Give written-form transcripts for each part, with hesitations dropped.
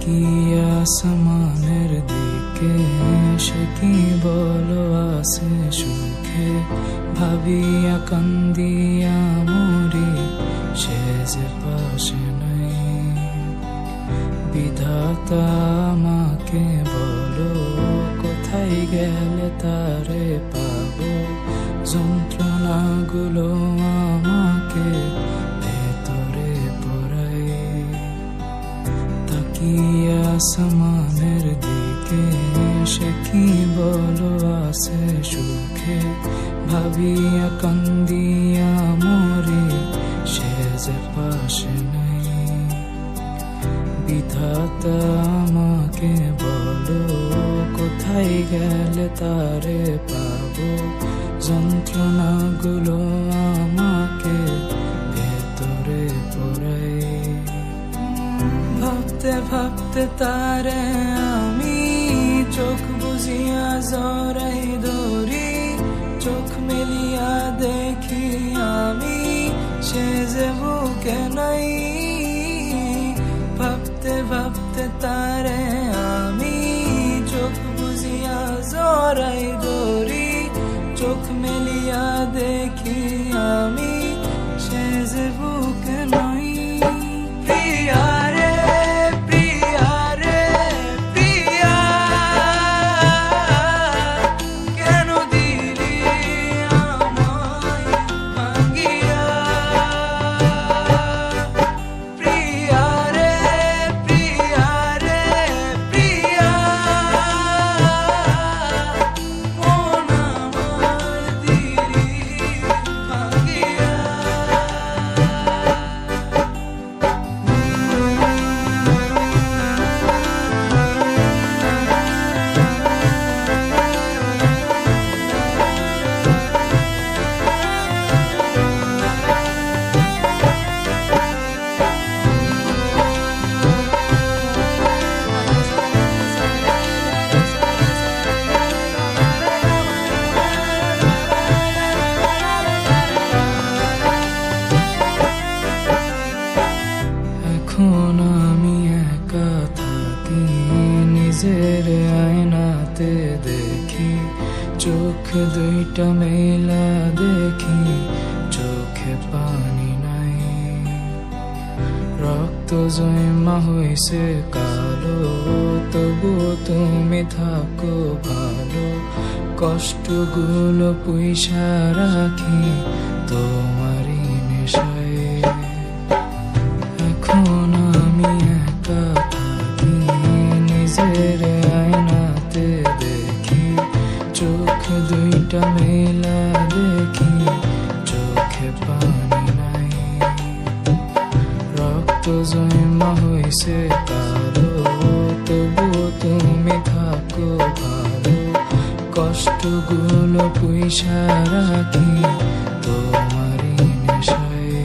তাকিয়ে আসমানের দিকে, সে কি বলো আছে সুখে, ভাবিয়া কান্দিয়া মরি, সে যে পাশে নাই। বিধাতা আমাকে বলো, কোথায় গেলে তারে পাবো, যন্ত্রণাগুলো আমাকে ভেতরে পড়াই। তাকিয়ে আসমানের দিকে, সে কি বলো আছে সুখে, ভাবিয়া কান্দিয়া মরি, সে যে পাশে নাই। বিধাতা আমাকে বলো, কোথায় গেলে তারে পাবো, যন্ত্রণাগুলো আমাকে ভেতরে পড়াই। ভাবতে ভাবতে তারে আমি চোখ বুঝিয়া জড়াই ধরি, চোখ মেলিয়া দেখি আমি, সে যে বুকে নাই। ভাবতে ভাবতে তারে আমি চোখ বুঝিয়া জড়াই ধরি, চোখ মেলিয়া দেখি আমি, সে যে বুকে নাই। প্রিয়া রে প্রিয়া রে প্রিয়া, কেন দিলি আমায় ভাঙিয়া। প্রিয়া রে প্রিয়া রে প্রিয়া, মন আমার দিলি ভাঙিয়া। এখন আমি একা থাকি, নিজের আয়নাতে দেখি, চোখ দুইটা মেলা দেখি, চোখে পানি নাই। রক্ত জমা হইছে কালো, তবু তুমি থাকো ভালো, কষ্টগুলো পুইসা রাখি তোমারই নেশায়। এখন আমি একা থাকি, নিজের আয়নাতে দেখি, চোখ দুইটা মেলা দেখি, চোখে পানি নাই। রক্ত জমা হইছে কালো, তবু তুমি থাকো ভালো, কষ্টগুলো পুইসা রাখি তোমারই নেশায়।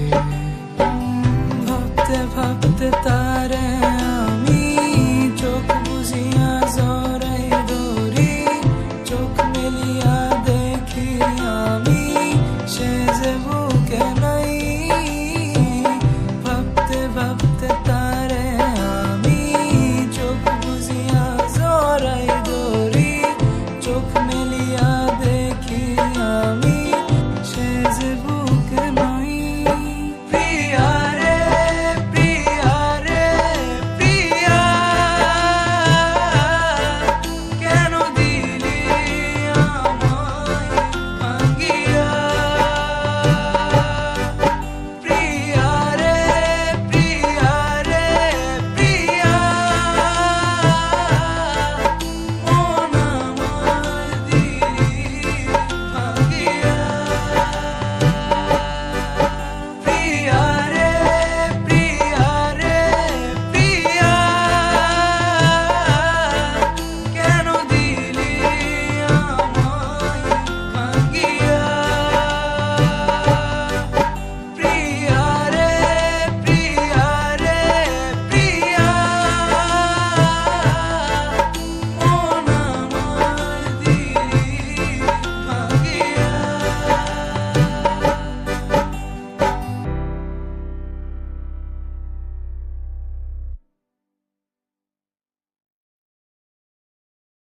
ভাবতে ভাবতে তারে আমি চোখ বুঝিয়া জড়াই ধরি, চোখ মেলিয়া দেখি আমি, সে যে বুকে নাই। ভাবতে ভাবতে